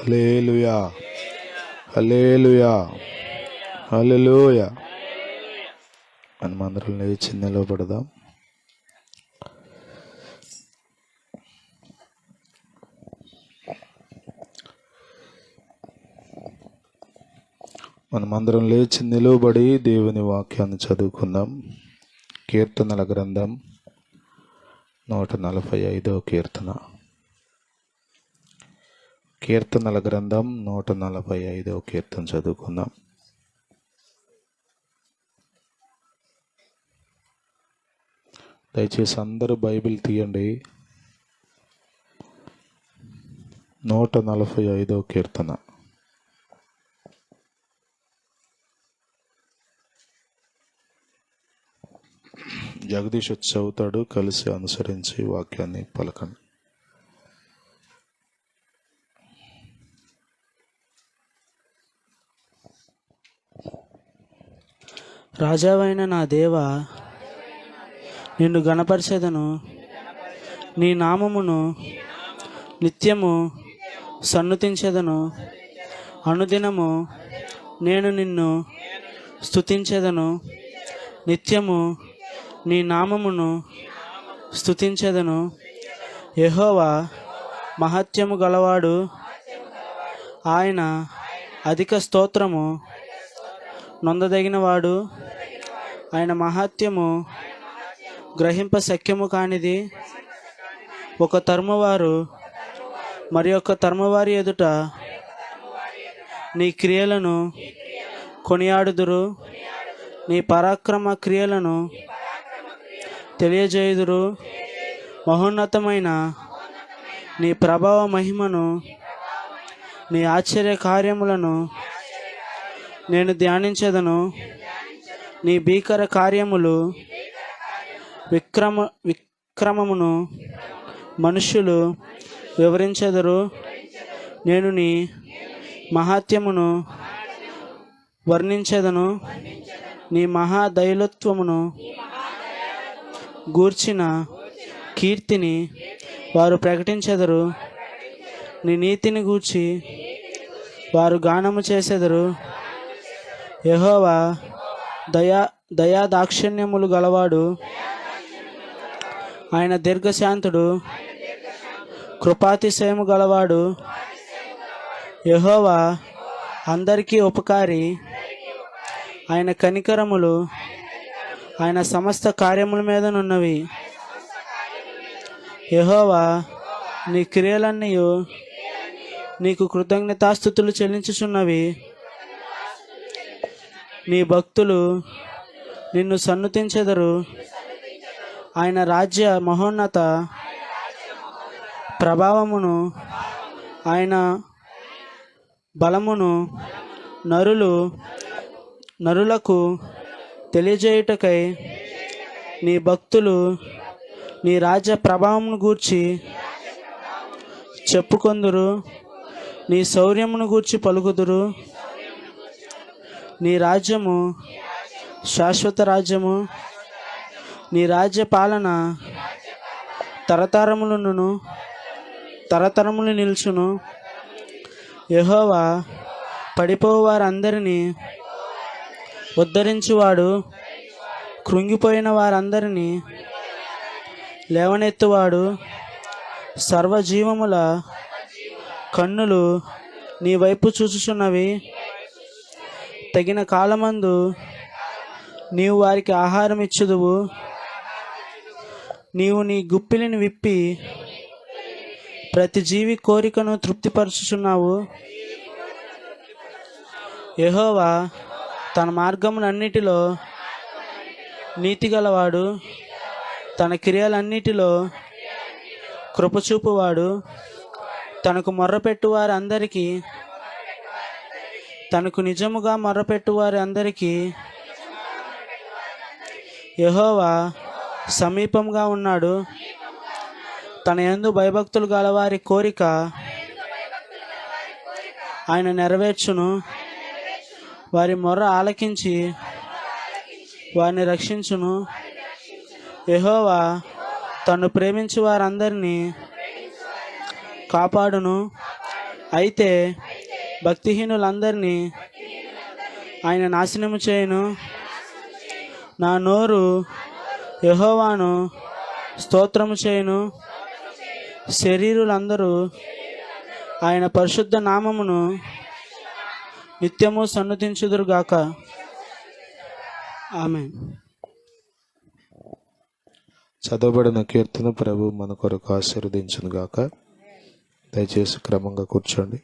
హల్లెలూయా, హల్లెలూయా, హల్లెలూయా. మనమందరం లేచి నిలబడదాం. మనమందరం లేచి నిలబడి దేవుని వాక్యాన్ని చదువుకుందాం. కీర్తనల గ్రంథం 145వ కీర్తన. కీర్తనల గ్రంథం 145వ కీర్తన చదువుకుందాం. దయచేసి అందరూ బైబిల్ తీయండి. 145వ కీర్తన. జగదీష్ వచ్చి చదువుతాడు, కలిసి అనుసరించి వాక్యాన్ని పలకండి. రాజావైన నా దేవా, నిన్ను గణపరిచెదను. నీ నామమును నిత్యము సన్నుతించెదను. అనుదినము నేను నిన్ను స్తుతించెదను. నిత్యము నీ నామమును స్తుతించెదను. యెహోవా మహత్యము గలవాడు, ఆయన అధిక స్తోత్రము నొందదగినవాడు. ఆయన మహత్యము గ్రహింప శక్యము కానిది. ఒక తరమువారు మరి ఒక తరమువారి ఎదుట నీ క్రియలను కొనియాడుదురు. నీ పరాక్రమ క్రియలను తెలియజేయుదురు. మహోన్నతమైన నీ ప్రభావ మహిమను, నీ ఆశ్చర్య కార్యములను నేను ధ్యానించెదను. నీ భీకర కార్యములు విక్రమమును మనుష్యులు వివరించెదరు. నేను నీ మహాత్యమును వర్ణించెదను. నీ మహాదైలత్వమును గూర్చిన కీర్తిని వారు ప్రకటించెదరు. నీ నీతిని గూర్చి వారు గానము చేసెదరు. యెహోవా దయా దాక్షిణ్యములు గలవాడు. ఆయన దీర్ఘశాంతుడు, కృపాతిశయము గలవాడు. యెహోవా అందరికీ ఉపకారి. ఆయన కనికరములు ఆయన సమస్త కార్యముల మీదనున్నవి. యెహోవా నీ క్రియలన్నీ నీకు కృతజ్ఞతాస్తుతులు చెల్లించుచున్నవి. నీ భక్తులు నిన్ను సన్నుతించెదరు. ఆయన రాజ్య మహోన్నత ప్రభావమును, ఆయన బలమును నరులకు తెలియజేయుటకై నీ భక్తులు నీ రాజ్య ప్రభావమును గూర్చి చెప్పుకొందురు. నీ శౌర్యమును గూర్చి పలుకుదురు. నీ రాజ్యము శాశ్వత రాజ్యము. నీ రాజ్య పాలన తరతరములు నిలుచును. యెహోవా పడిపోవు వారందరినీ ఉద్ధరించువాడు. కృంగిపోయిన వారందరినీ లేవనెత్తువాడు. సర్వజీవముల కన్నులు నీ వైపు చూచుచున్నవి. తగిన కాలమందు నీవు వారికి ఆహారం ఇచ్చుదువు. నీవు నీ గుప్పిలిని విప్పి ప్రతి జీవి కోరికను తృప్తిపరచుచున్నావు. యెహోవా తన మార్గములన్నిటిలో నీతిగలవాడు. తన క్రియలన్నిటిలో కృపచూపువాడు. తనకు మొర్రపెట్టు వారందరికీ, తనకు నిజముగా మొర్రపెట్టు వారి అందరికీ యెహోవా సమీపంగా ఉన్నాడు. తన యందు భయభక్తులు గలవారి కోరిక ఆయన నెరవేర్చును. వారి మొర్ర ఆలకించి వారిని రక్షించును. యెహోవా తను ప్రేమించు వారందరినీ కాపాడును. అయితే భక్తిహీనులందరినీ ఆయన నాశనము చేయును. నా నోరు యెహోవాను స్తోత్రము చేయును. శరీరులందరూ ఆయన పరిశుద్ధ నామమును నిత్యము సన్నుతించుదురుగాక. ఆమేన్. చదవబడిన కీర్తన ప్రభు మన కొరకు ఆశీర్వదించును గాక. దయచేసి క్రమంగా కూర్చోండి.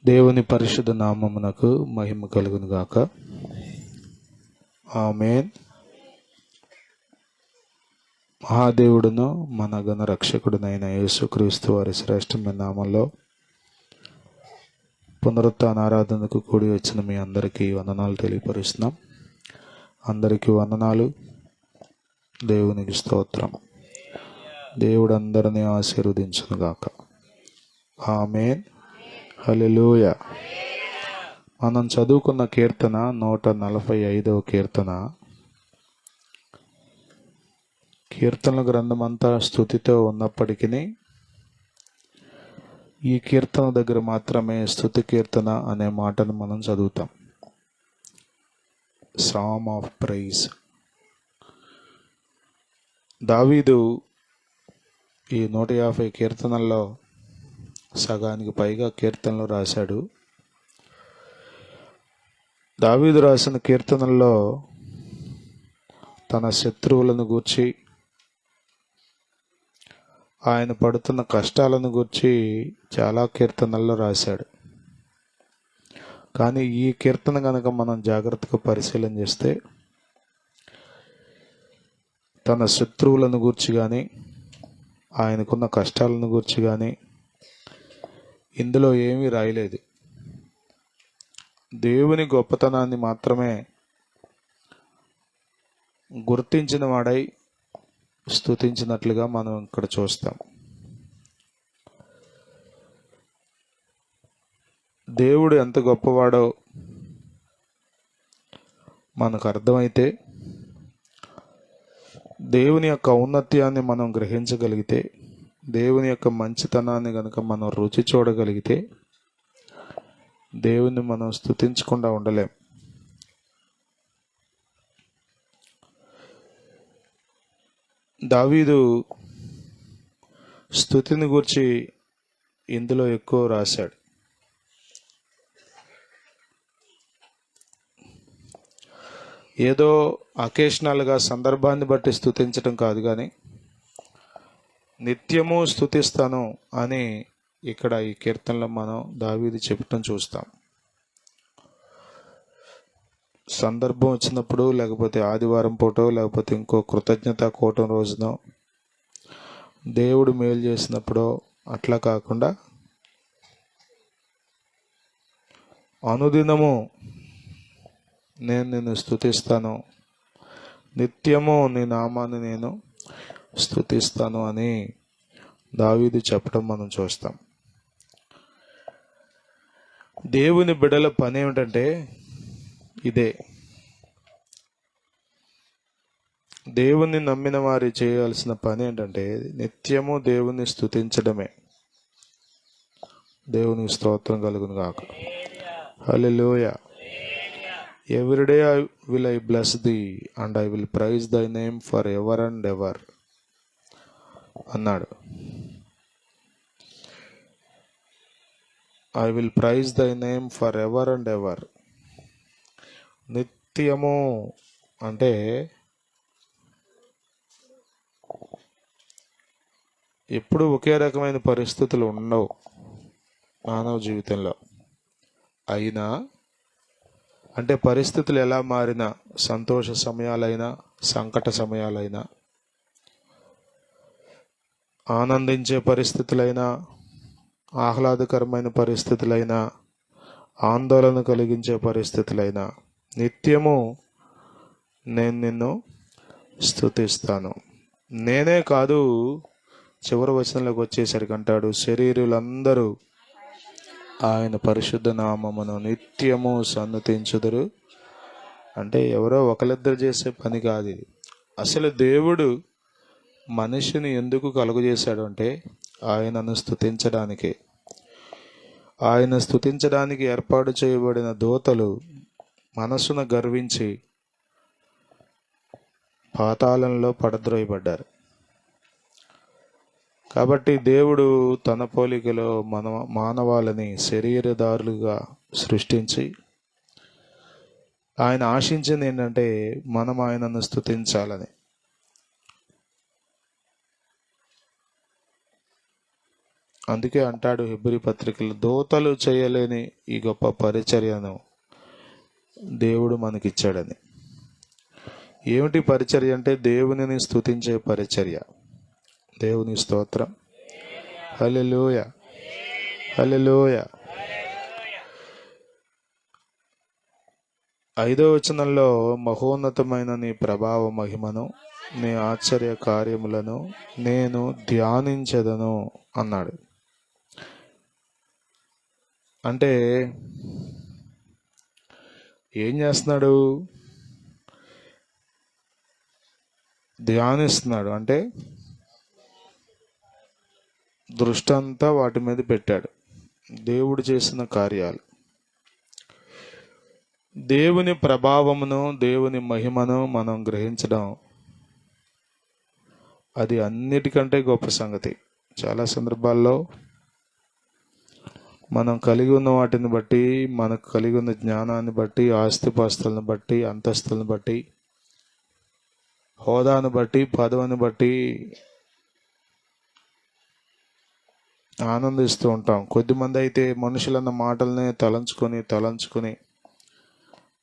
దేవుని పరిశుద్ధ నామమునకు మహిమ కలుగును గాక. ఆమేన్. మహాదేవుడును మన గణ రక్షకుడునైన యేసుక్రీస్తు వారి శ్రేష్టమైన నామంలో పునరుత్థాన ఆరాధనకు కూడి వచ్చిన మీ అందరికీ వందనాలు తెలియపరుస్తున్నాం. అందరికీ వందనాలు. దేవునికి స్తోత్రం. దేవుడు అందరినీ ఆశీర్వదించును గాక. ఆమేన్. హల్లెలూయా. మనం చదువుకున్న కీర్తన 145వ కీర్తన. కీర్తనల గ్రంథం అంతా స్తుతితో ఉన్నప్పటికీ ఈ కీర్తన దగ్గర మాత్రమే స్తుతి కీర్తన అనే మాటను మనం చదువుతాం. Psalm of praise. దావీదు ఈ 150 కీర్తనల్లో సగానికి పైగా కీర్తనలు రాశాడు. దావీదు రాసిన కీర్తనల్లో తన శత్రువులను గూర్చి, ఆయన పడుతున్న కష్టాలను గురించి చాలా కీర్తనల్లో రాశాడు. కానీ ఈ కీర్తన కనుక మనం జాగ్రత్తగా పరిశీలన చేస్తే తన శత్రువులను గురించి కానీ, ఆయనకున్న కష్టాలను గురించి కానీ ఇందులో ఏమీ రాయలేదు. దేవుని గొప్పతనాన్ని మాత్రమే గుర్తించిన వాడై స్తుతించినట్లుగా మనం ఇక్కడ చూస్తాం. దేవుడు ఎంత గొప్పవాడో మనకు అర్థమైతే, దేవుని యొక్క ఔన్నత్యాన్ని మనం గ్రహించగలిగితే, దేవుని యొక్క మంచితనాన్ని కనుక మనం రుచి చూడగలిగితే దేవుని మనం స్తుతించకుండా ఉండలేం. దావీదు స్తుతిని గురించి ఇందులో ఎక్కువ రాశాడు. ఏదో అకేషనల్గా సందర్భాన్ని బట్టి స్తుతించడం కాదు, కానీ నిత్యము స్తుతిస్తాను అని ఇక్కడ ఈ కీర్తనలో మనం దావీదు చెప్పటం చూస్తాం. సందర్భం వచ్చినప్పుడు, లేకపోతే ఆదివారం పూటో, లేకపోతే ఇంకో కృతజ్ఞత కూటం రోజునో, దేవుడు మేలు చేసినప్పుడో, అట్లా కాకుండా అనుదినము నేను నిన్ను స్తుతిస్తాను, నిత్యము నీ నామాన్ని నేను స్తుతిస్తాను అని దావీదు చెప్పడం మనం చూస్తాం. దేవుని బిడ్డల పని ఏమిటంటే ఇదే. దేవుని నమ్మిన వారి చేయాల్సిన పని ఏంటంటే నిత్యము దేవుని స్తుతించడమే. దేవునికి స్తోత్రం కలుగును గాక. హల్లెలూయా. Every day will I bless thee and I will praise thy name for ever and ever అన్నాడు. I will praise thy name for ever and ever. నిత్యము అంటే ఎప్పుడు ఒకే రకమైన పరిస్థితులు ఉండవు మానవ జీవితంలో. అయినా అంటే పరిస్థితులు ఎలా మారినా, సంతోష సమయాలైనా, సంకట సమయాలైనా, ఆనందించే పరిస్థితులైనా, ఆహ్లాదకరమైన పరిస్థితులైనా, ఆందోళన కలిగించే పరిస్థితులైనా, నిత్యము నేను నిన్ను స్తుతిస్తాను. నేనే కాదు, చివరి వచనంలోకి వచ్చేసరికి అంటాడు, శరీరులందరూ ఆయన పరిశుద్ధ నామమును నిత్యము సన్నుతించుదురు. అంటే ఎవరో ఒకరిద్దరు చేసే పని కాదు ఇది. అసలు దేవుడు మనిషిని ఎందుకు కలుగజేశాడు అంటే ఆయనను స్తుతించడానికే. ఆయన స్తుతించడానికి ఏర్పాటు చేయబడిన దూతలు మనసును గర్వించి పాతాళంలో పడద్రోయబడ్డారు. కాబట్టి దేవుడు తన పోలికలో మానవాళిని శరీరదారులుగా సృష్టించి ఆయన ఆశించింది ఏంటంటే మనం ఆయనను స్తుతించాలని. అందుకే అంటాడు హెబ్రీ పత్రికలో, దూతలు చేయలేని ఈ గొప్ప పరిచర్యను దేవుడు మనకిచ్చాడని. ఏమిటి పరిచర్య అంటే దేవునిని స్తుతించే పరిచర్య. దేవుని స్తోత్రం. హల్లెలూయ, హల్లెలూయ. 5వ వచనంలో మహోన్నతమైన నీ ప్రభావ మహిమను, నీ ఆశ్చర్య కార్యములను నేను ధ్యానించెదను అన్నాడు. అంటే ఏం చేస్తున్నాడు? ధ్యానిస్తున్నాడు. అంటే దృష్టి అంతా వాటి మీద పెట్టాడు. దేవుడు చేసిన కార్యాలు, దేవుని ప్రభావమును, దేవుని మహిమను మనం గ్రహించడం అది అన్నిటికంటే గొప్ప సంగతి. చాలా సందర్భాల్లో మనం కలిగి ఉన్న వాటిని బట్టి, మనకు కలిగి ఉన్న జ్ఞానాన్ని బట్టి, ఆస్తిపాస్తులను బట్టి, అంతస్తులను బట్టి, హోదాను బట్టి, పదవిని బట్టి ఆనందిస్తూ ఉంటాం. కొద్దిమంది అయితే మనుషులన్న మాటలనే తలంచుకొని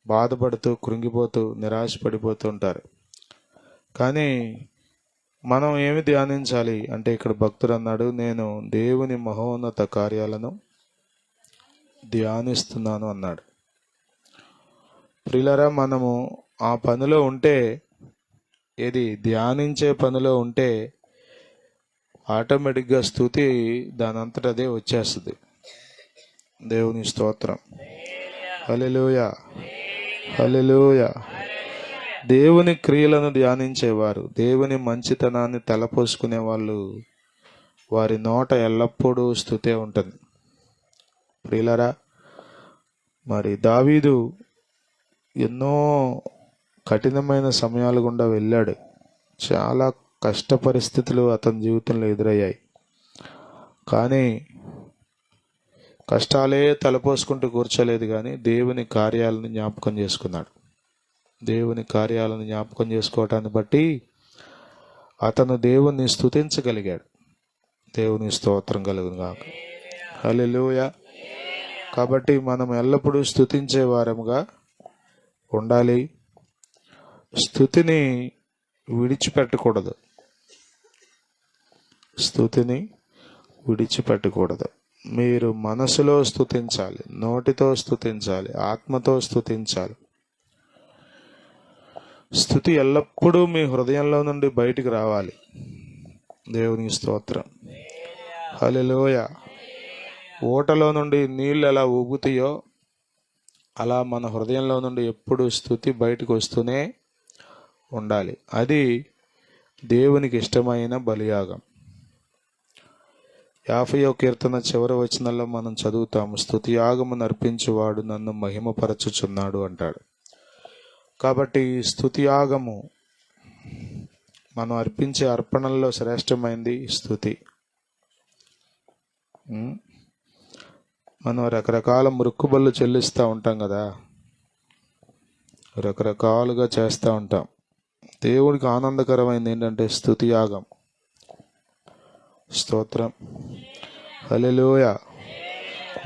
బాధపడుతూ, కృంగిపోతూ, నిరాశపడిపోతూ ఉంటారు. కానీ మనం ఏమి ధ్యానించాలి అంటే ఇక్కడ భక్తుడు అన్నాడు, నేను దేవుని మహోన్నత కార్యాలను ధ్యానిస్తున్నాను అన్నాడు. ప్రియులారా, మనము ఆ పనిలో ఉంటే, ఏది ధ్యానించే పనిలో ఉంటే ఆటోమేటిక్గా స్తుతి దాని అంతటా అదే వచ్చేస్తుంది. దేవుని స్తోత్రం. హల్లెలూయ, హల్లెలూయ. దేవుని క్రియలను ధ్యానించేవారు, దేవుని మంచితనాన్ని తలపోసుకునే వాళ్ళు, వారి నోట ఎల్లప్పుడూ స్తుతే ఉంటుంది. ప్రియులారా, మరి దావీదు ఎన్నో కఠినమైన సమయాల గుండా వెళ్ళాడు. చాలా కష్ట పరిస్థితులు అతని జీవితంలో ఎదురయ్యాయి. కానీ కష్టాలే తలపోసుకుంటూ కూర్చోలేదు, కానీ దేవుని కార్యాలను జ్ఞాపకం చేసుకున్నాడు. దేవుని కార్యాలను జ్ఞాపకం చేసుకోవటాన్ని బట్టి అతను దేవుణ్ణి స్తుతించగలిగాడు. దేవుని స్తోత్రం కలుగును గాక. హల్లెలూయా. కాబట్టి మనం ఎల్లప్పుడూ స్తుతించే వారముగా ఉండాలి. స్తుతిని విడిచిపెట్టకూడదు. స్తుతిని విడిచిపెట్టకూడదు. మీరు మనసులో స్తుతించాలి, నోటితో స్తుతించాలి, ఆత్మతో స్తుతించాలి. స్తుతి ఎల్లప్పుడూ మీ హృదయంలో నుండి బయటికి రావాలి. దేవునికి స్తోత్రం. హల్లెలూయా. ఓటలో నుండి నీళ్ళు ఎలా ఊగుతాయో అలా మన హృదయంలో నుండి ఎప్పుడు స్తుతి బయటకు వస్తూనే ఉండాలి. అది దేవునికి ఇష్టమైన బలియాగం. 50వ కీర్తన చివరి వచనంలో మనం చదువుతాము, స్తుతి యాగము నర్పించువాడు నన్ను మహిమపరచుచున్నాడు అంటాడు. కాబట్టి స్తుతి యాగము, మనం అర్పించే అర్పణల్లో శ్రేష్టమైంది స్తుతి. మనం రకరకాల మొక్కుబళ్ళు చెల్లిస్తూ ఉంటాం కదా, రకరకాలుగా చేస్తూ ఉంటాం. దేవుడికి ఆనందకరమైంది ఏంటంటే స్తుతి యాగం. స్తోత్రం. హల్లెలూయా.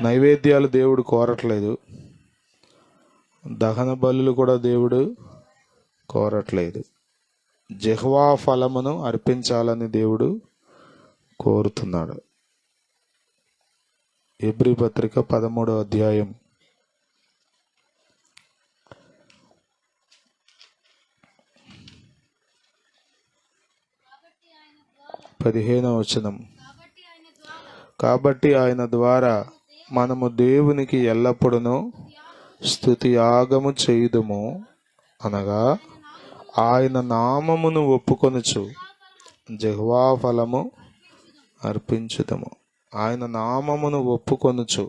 నైవేద్యాలు దేవుడు కోరట్లేదు, దహన బలులు కూడా దేవుడు కోరట్లేదు. జిహ్వా ఫలమును అర్పించాలని దేవుడు కోరుతున్నాడు. హెబ్రీ పత్రిక 13వ అధ్యాయం 15వ వచనం. కాబట్టి ఆయన ద్వారా మనము దేవునికి ఎల్లప్పుడూ స్తుతి యాగము చేయుదుము, అనగా ఆయన నామమును ఒప్పుకొనుచు జెహోవా ఫలము అర్పించుదము. ఆయన నామమును ఒప్పుకొనుచు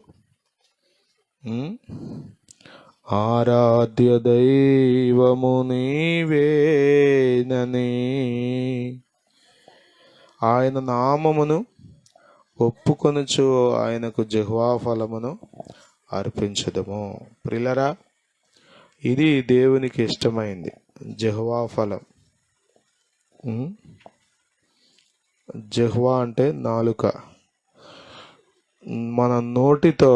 ఆరాధ్య దైవము నీవేనని ఆయన నామమును ఒప్పుకొనుచు ఆయనకు జెహోవా ఫలమును అర్పించుదము. ప్రియులారా, ఇది దేవునికి ఇష్టమైంది, జెహోవా ఫలం. జెహోవా అంటే నాలుక. మన నోటితో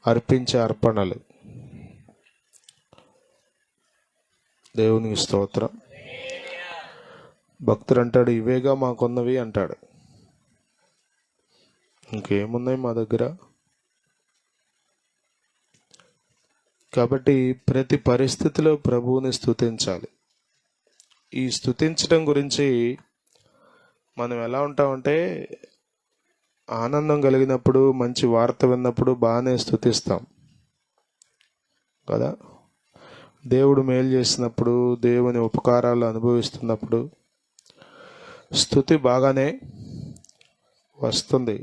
అర్పించే అర్పణలు. దేవునికి స్తోత్రం. భక్తుడు అంటాడు, ఇవేగా మాకున్నవి అంటాడు. ఇంకేమున్నాయి మా దగ్గర? కాబట్టి ప్రతి పరిస్థితిలో ప్రభువుని స్తుతించాలి. ఈ స్తుతించడం గురించి మనం ఎలా ఉంటామంటే, ఆనందం కలిగినప్పుడు, మంచి వార్త విన్నప్పుడు బాగానే స్తుతిస్తాం కదా. దేవుడు మేలు చేసినప్పుడు, దేవుని ఉపకారాలు అనుభవిస్తున్నప్పుడు స్తుతి బాగానే వస్తుంది.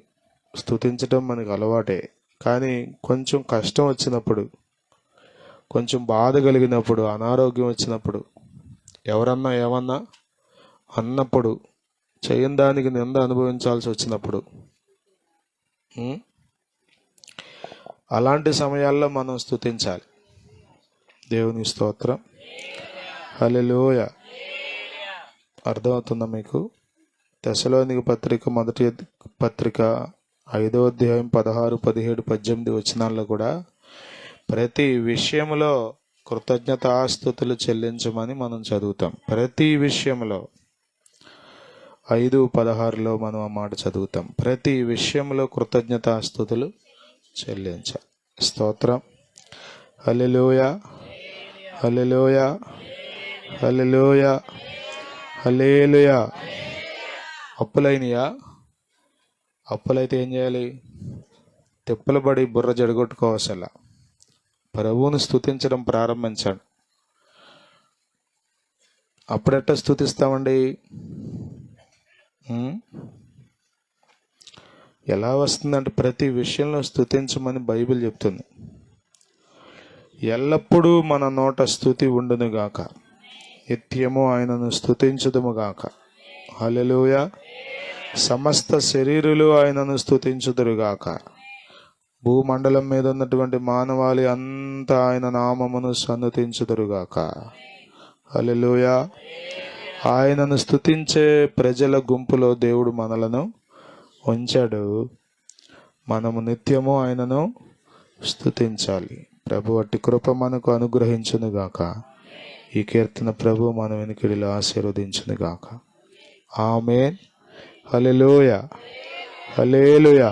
స్తుతించడం మనకు అలవాటే. కానీ కొంచెం కష్టం వచ్చినప్పుడు, కొంచెం బాధ కలిగినప్పుడు, అనారోగ్యం వచ్చినప్పుడు, ఎవరన్నా ఏమన్నా అన్నప్పుడు, చేయని దానికి నింద అనుభవించాల్సి వచ్చినప్పుడు, అలాంటి సమయాల్లో మనం స్తుతించాలి. దేవుని స్తోత్రం. హల్లెలూయ. అర్థమవుతుందా మీకు? తెస్సలోనిక పత్రిక, మొదటి పత్రిక 5వ అధ్యాయం 16, 17, 18 వచనాల్లో కూడా ప్రతి విషయంలో కృతజ్ఞతాస్తుతులు చెల్లించమని మనం చదువుతాం. ప్రతి విషయంలో 5:16లో మనం ఆ మాట చదువుతాం. ప్రతి విషయంలో కృతజ్ఞతాస్తుతులు చెల్లించాలి. స్తోత్రం. హల్లెలూయ, హల్లెలూయ, హల్లెలూయ, హల్లెలూయ. అప్పులైనయా? అప్పులైతే ఏం చేయాలి? తిప్పలు పడి బుర్ర జడగొట్టుకోవసలా. ప్రభువుని స్తుతించడం ప్రారంభించాడు. అప్పుడెట్టా స్తుతిస్తామండి? ఎలా వస్తుందంటే, ప్రతి విషయంలో స్తుతించమని బైబిల్ చెప్తుంది. ఎల్లప్పుడూ మన నోట స్తుతి ఉండునుగాక, నిత్యము ఆయనను స్తుతించుదుముగాక. హల్లెలూయా. సమస్త శరీరులు ఆయనను స్తుతించుదురుగాక. భూమండలం మీద ఉన్నటువంటి మానవాళి అంతా ఆయన నామమును సన్నుతించుదురుగాక. హల్లెలూయా. ఆయనను స్తుతించే ప్రజల గుంపులో దేవుడు మనలను ఉంచాడు. మనము నిత్యము ఆయనను స్తుతించాలి. ప్రభు అట్టి కృప మనకు అనుగ్రహించునుగాక. ఈ కీర్తన ప్రభు మన వెనుకడిలో ఆశీర్వదించునుగాక. ఆమేన్. హల్లెలూయా, హల్లెలూయా.